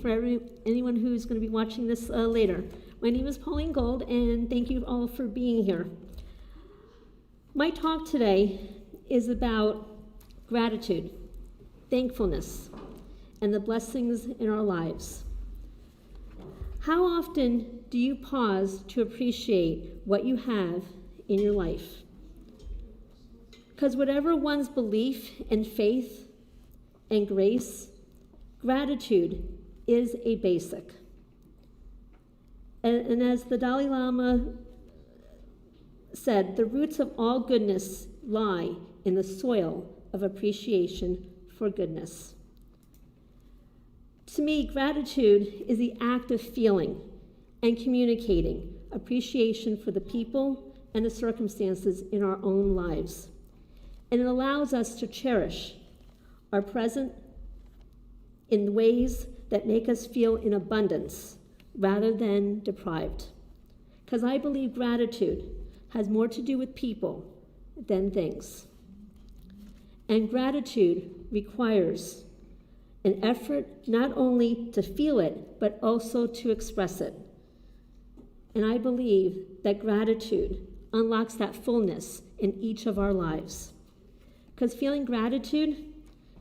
for anyone who's going to be watching this later. My name is Pauline Gold, and thank you all for being here. My talk today is about gratitude, thankfulness, and the blessings in our lives. How often do you pause to appreciate what you have in your life? Because whatever one's belief and faith and grace, gratitude is a basic. And as the Dalai Lama said, the roots of all goodness lie in the soil of appreciation for goodness. To me, gratitude is the act of feeling and communicating appreciation for the people and the circumstances in our own lives. And it allows us to cherish our present in ways that make us feel in abundance rather than deprived. Because I believe gratitude has more to do with people than things. And gratitude requires an effort not only to feel it, but also to express it. And I believe that gratitude unlocks that fullness in each of our lives. Because feeling gratitude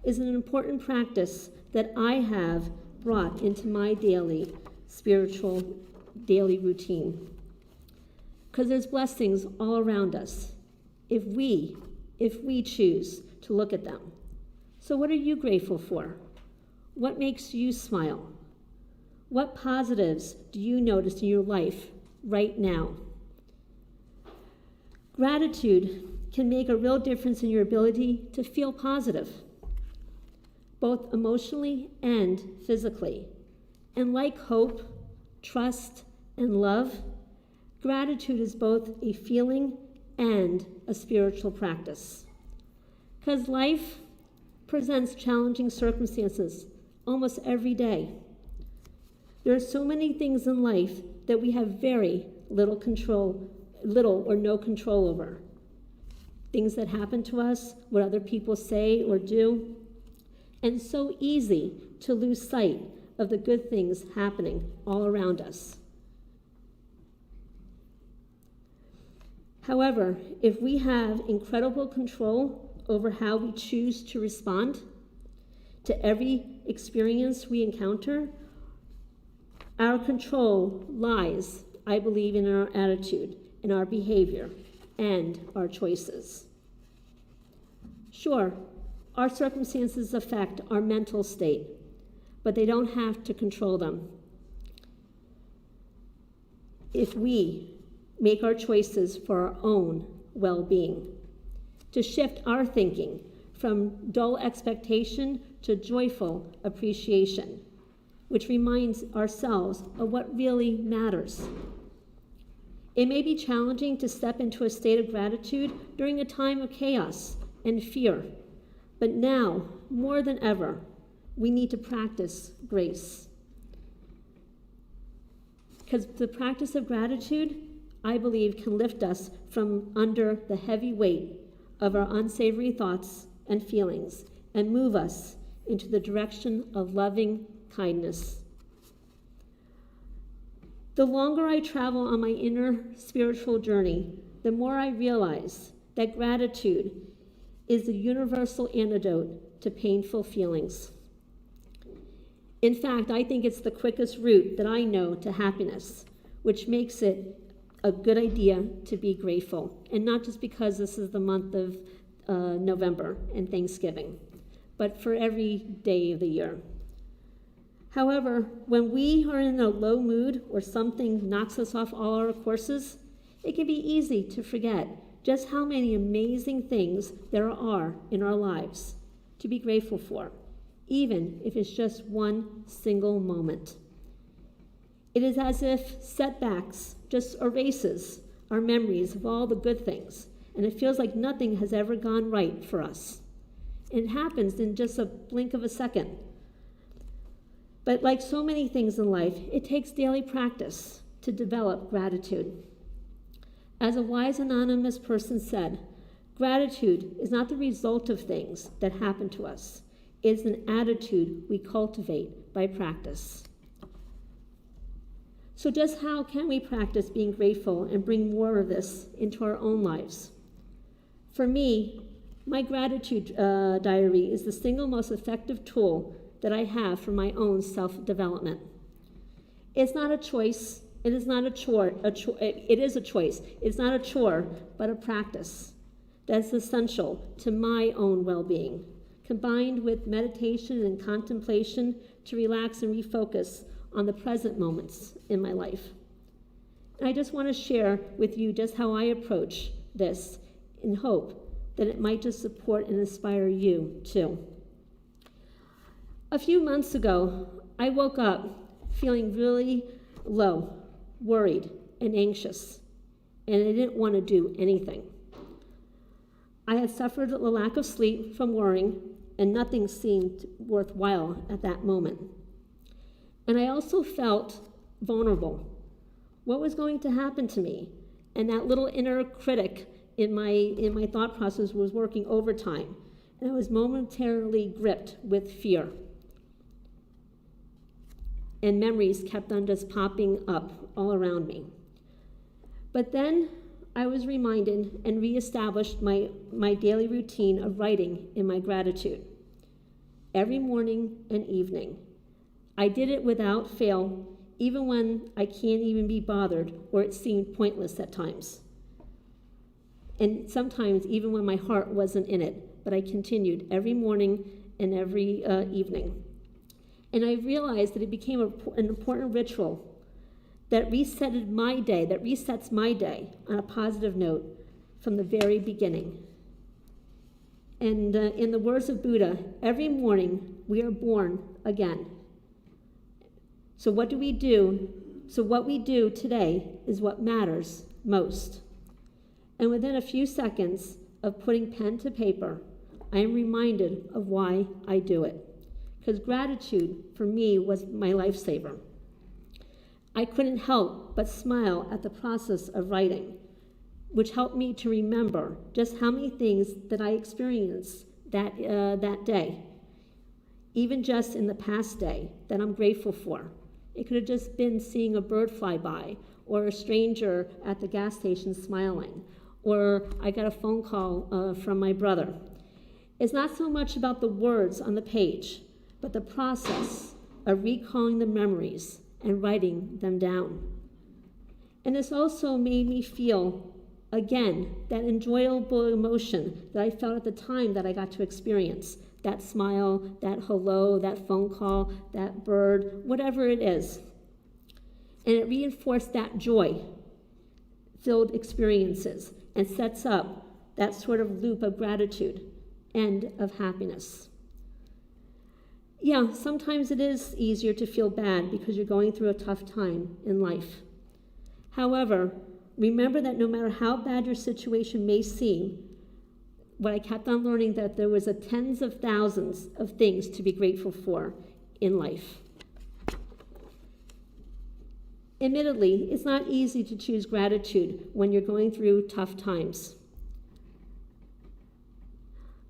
is an important practice that I have brought into my daily spiritual daily routine. Because there's blessings all around us if we choose to look at them. So what are you grateful for? What makes you smile? What positives do you notice in your life right now? Gratitude can make a real difference in your ability to feel positive, both emotionally and physically. And like hope, trust, and love, gratitude is both a feeling and a spiritual practice. Because life presents challenging circumstances almost every day. There are so many things in life that we have very little or no control over. Things that happen to us, what other people say or do, and so easy to lose sight of the good things happening all around us. However, if we have incredible control over how we choose to respond to every experience we encounter, our control lies, I believe, in our attitude, in our behavior, and our choices. Sure, our circumstances affect our mental state, but they don't have to control them. If we make our choices for our own well-being, to shift our thinking from dull expectation to joyful appreciation, which reminds ourselves of what really matters. It may be challenging to step into a state of gratitude during a time of chaos and fear, but now, more than ever, we need to practice grace. Because the practice of gratitude, I believe, can lift us from under the heavy weight of our unsavory thoughts and feelings and move us into the direction of loving kindness. The longer I travel on my inner spiritual journey, the more I realize that gratitude is the universal antidote to painful feelings. In fact, I think it's the quickest route that I know to happiness, which makes it a good idea to be grateful, and not just because this is the month of November and Thanksgiving, but for every day of the year. However, when we are in a low mood or something knocks us off all our courses, it can be easy to forget just how many amazing things there are in our lives to be grateful for, even if it's just one single moment. It is as if setbacks just erases our memories of all the good things, and it feels like nothing has ever gone right for us. It happens in just a blink of a second. But like so many things in life, it takes daily practice to develop gratitude. As a wise anonymous person said, gratitude is not the result of things that happen to us. It is an attitude we cultivate by practice. So just how can we practice being grateful and bring more of this into our own lives? For me, my gratitude diary is the single most effective tool that I have for my own self-development. It's not a choice. It is not a chore. It is a choice. It's not a chore, but a practice that's essential to my own well-being, combined with meditation and contemplation to relax and refocus on the present moments in my life. And I just want to share with you just how I approach this in hope that it might just support and inspire you too. A few months ago, I woke up feeling really low, worried, and anxious, and I didn't want to do anything. I had suffered a lack of sleep from worrying, and nothing seemed worthwhile at that moment. And I also felt vulnerable. What was going to happen to me? And that little inner critic in my thought process was working overtime, and I was momentarily gripped with fear. And memories kept on just popping up all around me. But then I was reminded and reestablished my daily routine of writing in my gratitude. Every morning and evening. I did it without fail, even when I can't even be bothered or it seemed pointless at times. And sometimes even when my heart wasn't in it, but I continued every morning and every evening. And I realized that it became an important ritual that resets my day on a positive note from the very beginning. And in the words of Buddha, every morning we are born again. So what we do today is what matters most. And within a few seconds of putting pen to paper, I am reminded of why I do it. Because gratitude, for me, was my lifesaver. I couldn't help but smile at the process of writing, which helped me to remember just how many things that I experienced that day, even just in the past day, that I'm grateful for. It could have just been seeing a bird fly by, or a stranger at the gas station smiling, or I got a phone call from my brother. It's not so much about the words on the page, but the process of recalling the memories and writing them down. And this also made me feel, again, that enjoyable emotion that I felt at the time that I got to experience. That smile, that hello, that phone call, that bird, whatever it is. And it reinforced that joy-filled experiences and sets up that sort of loop of gratitude and of happiness. Yeah, sometimes it is easier to feel bad because you're going through a tough time in life. However, remember that no matter how bad your situation may seem, what I kept on learning that there was tens of thousands of things to be grateful for in life. Admittedly, it's not easy to choose gratitude when you're going through tough times.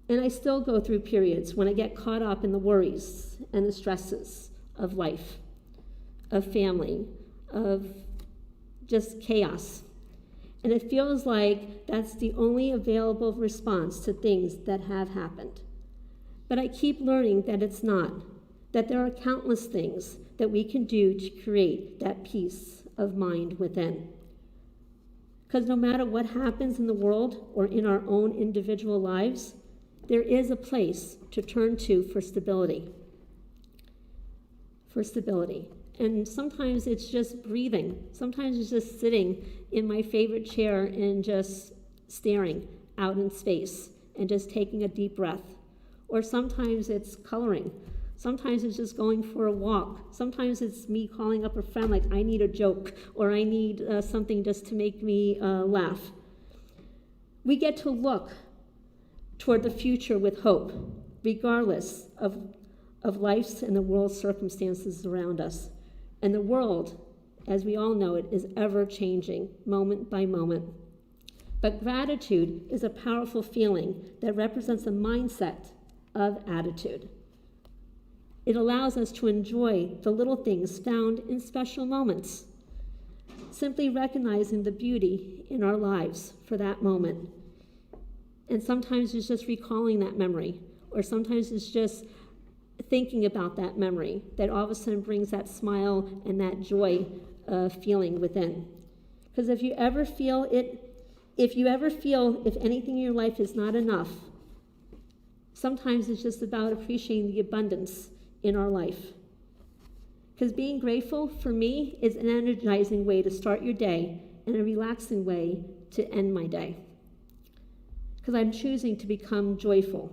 And I still go through periods when I get caught up in the worries and the stresses of life, of family, of just chaos. And it feels like that's the only available response to things that have happened. But I keep learning that it's not, that there are countless things that we can do to create that peace of mind within. Because no matter what happens in the world or in our own individual lives, there is a place to turn to for stability. For stability. And sometimes it's just breathing. Sometimes it's just sitting in my favorite chair and just staring out in space and just taking a deep breath. Or sometimes it's coloring. Sometimes it's just going for a walk. Sometimes it's me calling up a friend like, I need a joke, or I need something just to make me laugh. We get to look toward the future with hope, regardless of life's and the world's circumstances around us. And the world, as we all know it, is ever-changing, moment by moment. But gratitude is a powerful feeling that represents a mindset of attitude. It allows us to enjoy the little things found in special moments, Simply recognizing the beauty in our lives for that moment. And sometimes it's just recalling that memory, or sometimes it's just thinking about that memory that all of a sudden brings that smile and that joy feeling within. Because if you ever feel if anything in your life is not enough, sometimes it's just about appreciating the abundance in our life. Because being grateful, for me, is an energizing way to start your day and a relaxing way to end my day. Because I'm choosing to become joyful,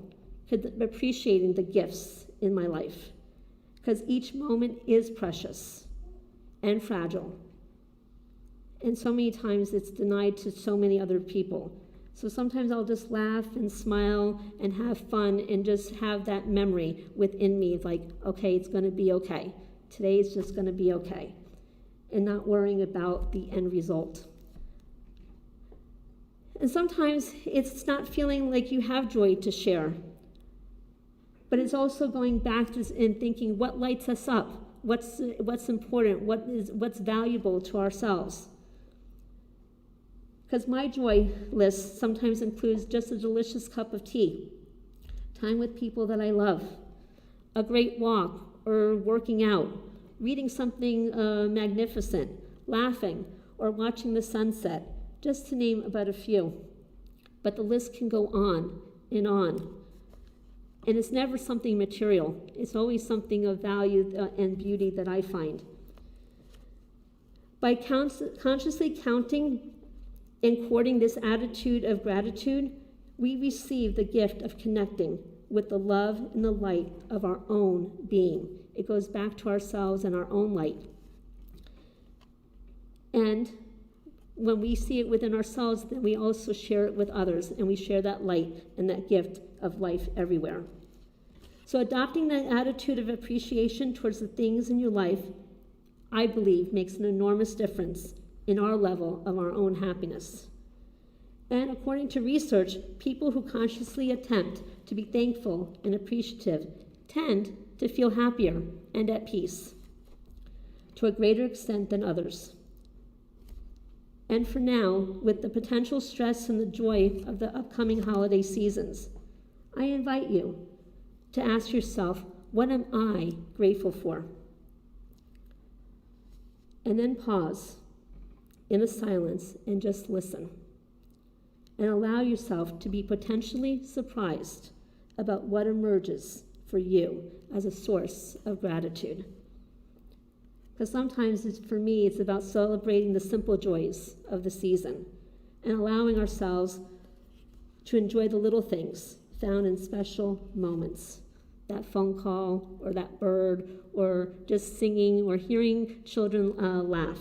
appreciating the gifts in my life. Because each moment is precious and fragile. And so many times it's denied to so many other people. So sometimes I'll just laugh and smile and have fun and just have that memory within me of like, okay, it's going to be okay. Today is just going to be okay. And not worrying about the end result. And sometimes it's not feeling like you have joy to share. But it's also going back and thinking what lights us up, what's important, what's valuable to ourselves. Because my joy list sometimes includes just a delicious cup of tea, time with people that I love, a great walk or working out, reading something magnificent, laughing, or watching the sunset, just to name about a few. But the list can go on and on. And it's never something material. It's always something of value and beauty that I find. By consciously counting and courting this attitude of gratitude, we receive the gift of connecting with the love and the light of our own being. It goes back to ourselves and our own light. And when we see it within ourselves, then we also share it with others, and we share that light and that gift of life everywhere. So adopting that attitude of appreciation towards the things in your life, I believe, makes an enormous difference in our level of our own happiness. And according to research, people who consciously attempt to be thankful and appreciative tend to feel happier and at peace to a greater extent than others. And for now, with the potential stress and the joy of the upcoming holiday seasons, I invite you to ask yourself, what am I grateful for? And then pause in a silence and just listen. And allow yourself to be potentially surprised about what emerges for you as a source of gratitude. Because sometimes for me, it's about celebrating the simple joys of the season and allowing ourselves to enjoy the little things found in special moments. That phone call, or that bird, or just singing, or hearing children laugh.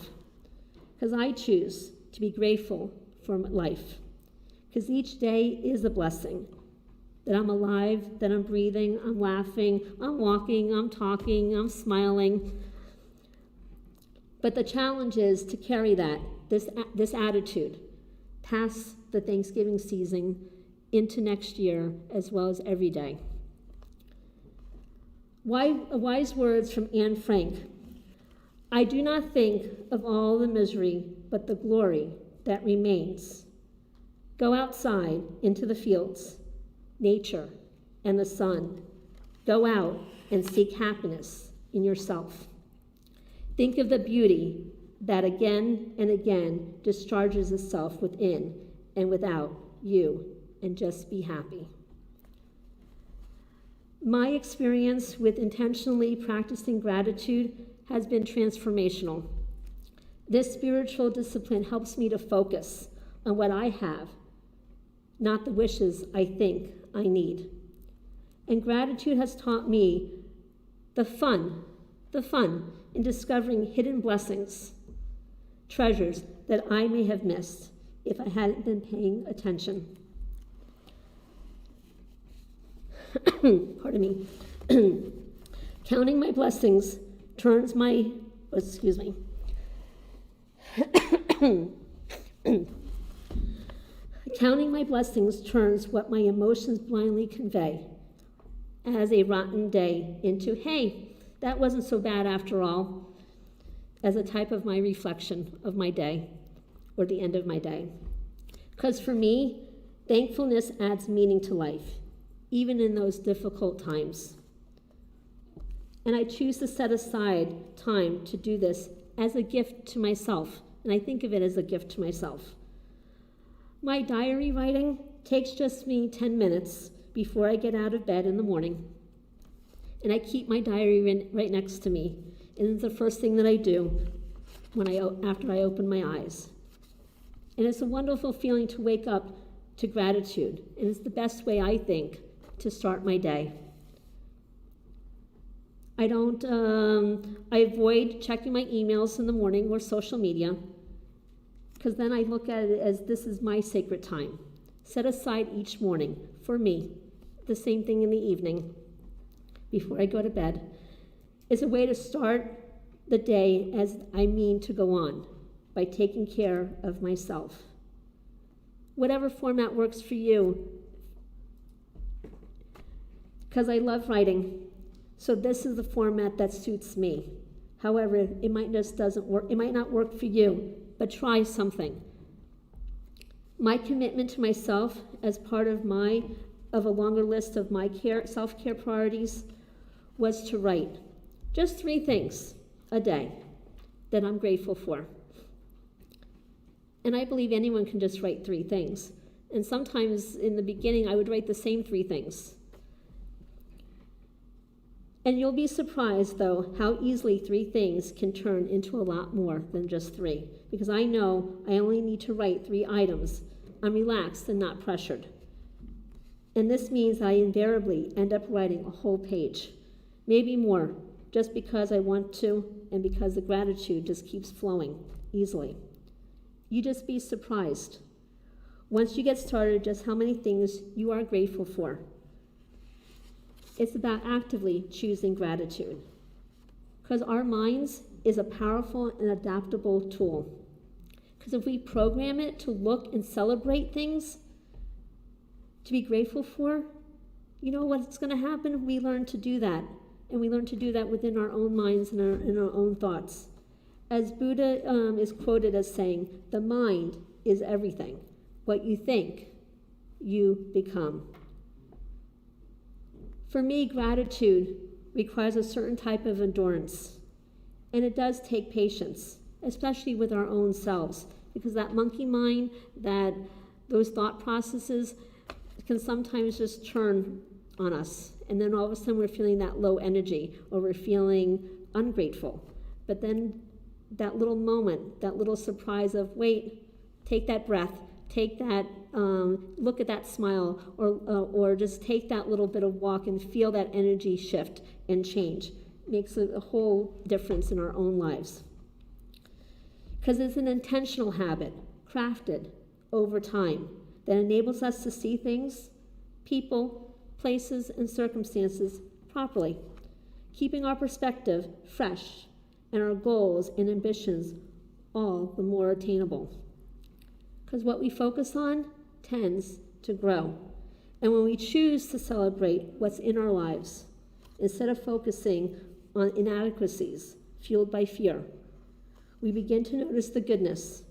Because I choose to be grateful for life. Because each day is a blessing. That I'm alive, that I'm breathing, I'm laughing, I'm walking, I'm talking, I'm smiling. But the challenge is to carry this attitude, past the Thanksgiving season, into next year, as well as every day. Wise words from Anne Frank. I do not think of all the misery, but the glory that remains. Go outside into the fields, nature, and the sun. Go out and seek happiness in yourself. Think of the beauty that again and again discharges itself within and without you, and just be happy. My experience with intentionally practicing gratitude has been transformational. This spiritual discipline helps me to focus on what I have, not the wishes I think I need. And gratitude has taught me the fun in discovering hidden blessings, treasures that I may have missed if I hadn't been paying attention. Pardon me. Counting my blessings turns my, Counting my blessings turns what my emotions blindly convey as a rotten day into, hey, that wasn't so bad after all. as a type of my reflection of my day or the end of my day. Because for me, thankfulness adds meaning to life, even in those difficult times. And I choose to set aside time to do this as a gift to myself, and I think of it as a gift to myself. My diary writing takes just me 10 minutes before I get out of bed in the morning, and I keep my diary right next to me, and it's the first thing that I do after I open my eyes. And it's a wonderful feeling to wake up to gratitude, and it's the best way, I think, to start my day. I avoid checking my emails in the morning or social media, because then I look at it as this is my sacred time, set aside each morning for me. The same thing in the evening before I go to bed. It's a way to start the day as I mean to go on, by taking care of myself. Whatever format works for you, because I love writing. So this is the format that suits me. However, it might not work for you, but try something. My commitment to myself as part of a longer list of my self-care priorities was to write just 3 things a day that I'm grateful for. And I believe anyone can just write 3 things. And sometimes in the beginning, I would write the same 3 things. And you'll be surprised, though, how easily 3 things can turn into a lot more than just 3. Because I know I only need to write 3 items. I'm relaxed and not pressured. And this means I invariably end up writing a whole page, maybe more, just because I want to and because the gratitude just keeps flowing easily. You just be surprised once you get started just how many things you are grateful for. It's about actively choosing gratitude, because our minds is a powerful and adaptable tool. Because if we program it to look and celebrate things to be grateful for, you know what's going to happen? We learn to do that, and we learn to do that within our own minds and in our own thoughts. As Buddha is quoted as saying, the mind is everything. What you think, you become. For me, gratitude requires a certain type of endurance, and it does take patience, especially with our own selves, because that monkey mind, those thought processes can sometimes just turn on us, and then all of a sudden we're feeling that low energy, or we're feeling ungrateful. But then that little moment, that little surprise of, wait, take that breath, take that, look at that smile, or just take that little bit of walk and feel that energy shift and change. Makes a whole difference in our own lives. Because it's an intentional habit, crafted over time, that enables us to see things, people, places, and circumstances properly, keeping our perspective fresh and our goals and ambitions all the more attainable. Because what we focus on tends to grow. And when we choose to celebrate what's in our lives, instead of focusing on inadequacies fueled by fear, we begin to notice the goodness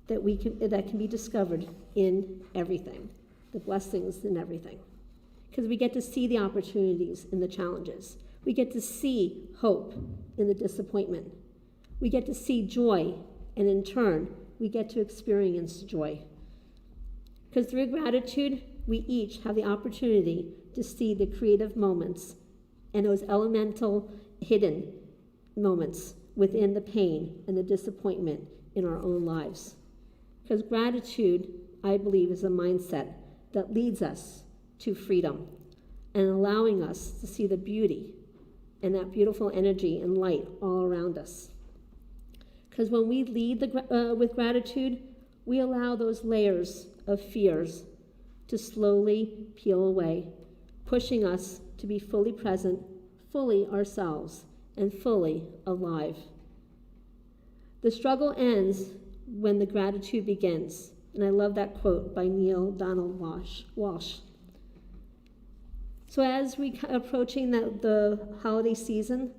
that can be discovered in everything, the blessings in everything. Because we get to see the opportunities in the challenges. We get to see hope in the disappointment. We get to see joy, and in turn, we get to experience joy. Because through gratitude, we each have the opportunity to see the creative moments and those elemental hidden moments within the pain and the disappointment in our own lives. Because gratitude, I believe, is a mindset that leads us to freedom and allowing us to see the beauty and that beautiful energy and light all around us. Because when we lead with gratitude, we allow those layers of fears to slowly peel away, pushing us to be fully present, fully ourselves, and fully alive. The struggle ends when the gratitude begins. And I love that quote by Neil Donald Walsh. So as we approaching the holiday season,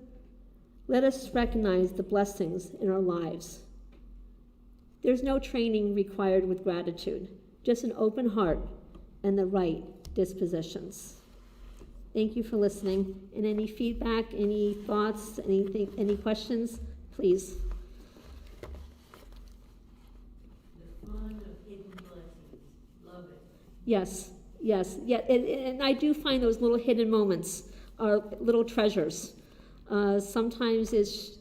Let us recognize the blessings in our lives. There's no training required with gratitude, just an open heart and the right dispositions. Thank you for listening. And any feedback, any thoughts, anything, any questions, please. The fun of hidden blessings. Love it. Yes, yes, yeah, and I do find those little hidden moments are little treasures. Sometimes it's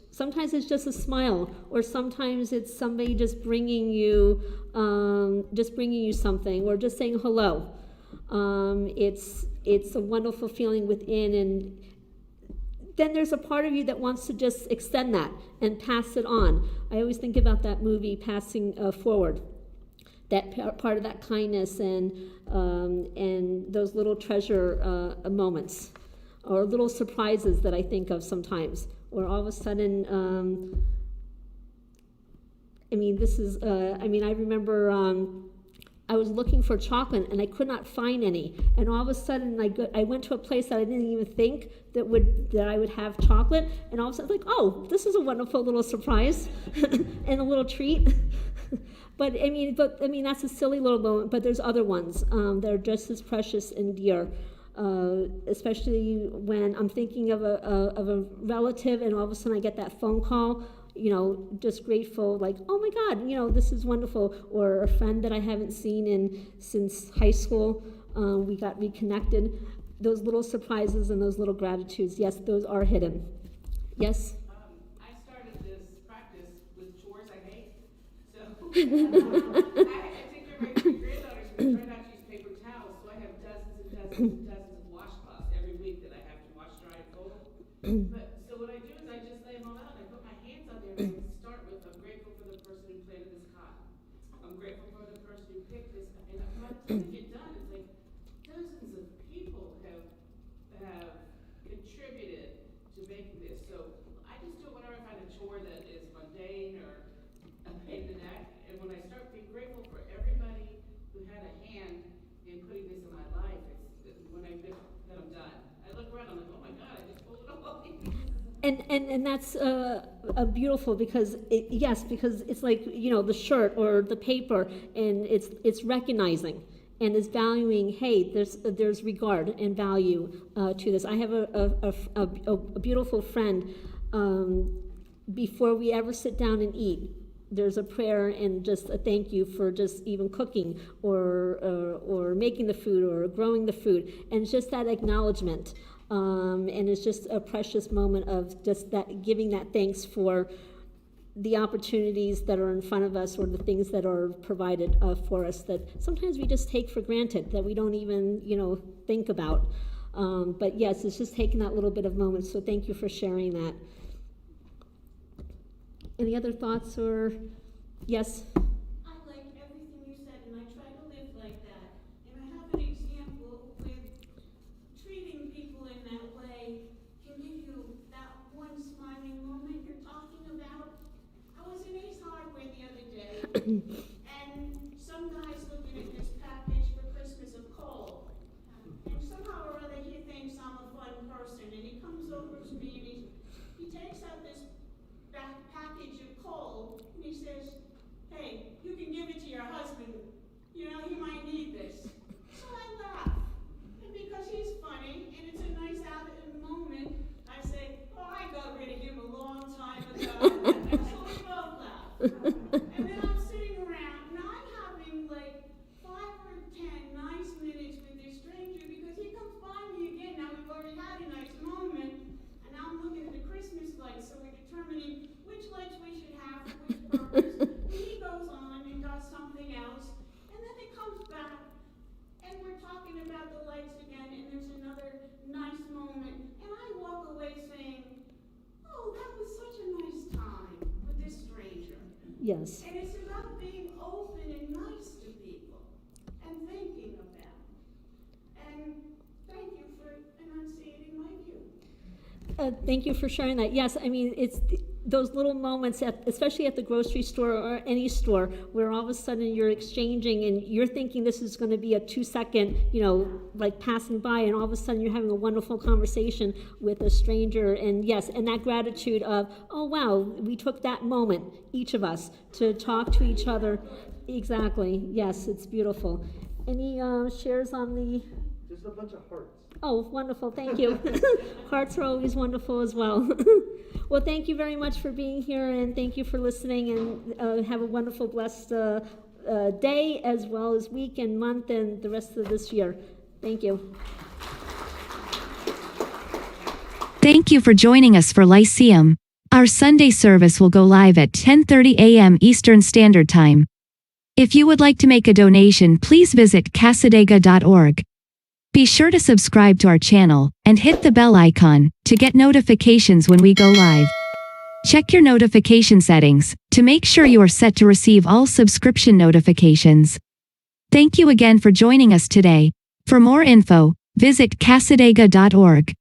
just a smile, or sometimes it's somebody just bringing you something, or just saying hello. It's a wonderful feeling within, and then there's a part of you that wants to just extend that and pass it on. I always think about that movie, Passing Forward. That part of that kindness and those little treasure moments, or little surprises that I think of sometimes, or all of a sudden, I remember I was looking for chocolate and I could not find any, and all of a sudden I went to a place that I didn't even think that I would have chocolate, and all of a sudden like, oh, this is a wonderful little surprise and a little treat. But that's a silly little moment. But there's other ones that are just as precious and dear, especially when I'm thinking of a relative, and all of a sudden I get that phone call. Just grateful, like, oh my God, this is wonderful. Or a friend that I haven't seen since high school. We got reconnected. Those little surprises and those little gratitudes, yes, those are hidden. Yes. I started this practice with chores I hate. So I take care of my three granddaughters and try not to use paper towels, so I have dozens and dozens and dozens of washcloths every week that I have to wash, dry, and fold. But so what I do is I just lay them all out and I put my hands on there and I start with, I'm grateful for the person who planted this cotton. I'm grateful for the person who picked this. And by the time I get done, it's like dozens of people have contributed to making this. So I just do it whenever I find a chore that is mundane or a pain in the neck. And when I start being grateful for everybody who had a hand in putting this in my life, when then I'm done. I look around, I'm like, oh my God, I just pulled it all. And that's beautiful because it's like the shirt or the paper, and it's recognizing and it's valuing. Hey, there's regard and value to this. I have a beautiful friend. Before we ever sit down and eat, there's a prayer and just a thank you for just even cooking or making the food or growing the food, and it's just that acknowledgement. And it's just a precious moment of just that, giving that thanks for the opportunities that are in front of us, or the things that are provided for us that sometimes we just take for granted, that we don't even think about. But yes, it's just taking that little bit of moment. So thank you for sharing that. Any other thoughts or yes? I like everything you said, and I try to live like that. And I have an example with treating people in that way can give you that one smiling moment you're talking about. I was in Ace Hardware the other day, and some guy's looking at this package for Christmas of coal. And somehow or other he thinks I'm a fun person, and he comes over to me and he takes out this package of coal, and he says, hey, you can give it to your husband. He might need this. So I laugh. And because he's funny, and it's a nice moment, I say, oh, I got rid of him a long time ago. So we both laugh. And then I'm sitting around, and I'm having like 5 or 10 nice minutes with this stranger, because he comes by me again. Now we've already had a nice moment, and now I'm looking at the Christmas lights, so we're determining which lights we should have for which purpose. And he goes on and does something else, and then it comes back, and we're talking about the lights again, and there's another nice moment, and I walk away saying, oh, that was such a nice time with this stranger. Yes. And it's about being open and nice to people and thinking of them. And thank you for enunciating my view. Thank you for sharing that. Yes, those little moments, especially at the grocery store or any store, where all of a sudden you're exchanging and you're thinking this is going to be a 2-second, like passing by, and all of a sudden you're having a wonderful conversation with a stranger. And yes, and that gratitude of, oh wow, we took that moment, each of us, to talk to each other. Exactly. Yes, it's beautiful. Any shares on the... Just a bunch of hearts. Oh, wonderful. Thank you. Hearts are always wonderful as well. Well, thank you very much for being here, and thank you for listening, and have a wonderful, blessed day, as well as week and month and the rest of this year. Thank you. Thank you for joining us for Lyceum. Our Sunday service will go live at 10:30 a.m. Eastern Standard Time. If you would like to make a donation, please visit Cassadaga.org. Be sure to subscribe to our channel, and hit the bell icon, to get notifications when we go live. Check your notification settings, to make sure you are set to receive all subscription notifications. Thank you again for joining us today. For more info, visit Cassadaga.org.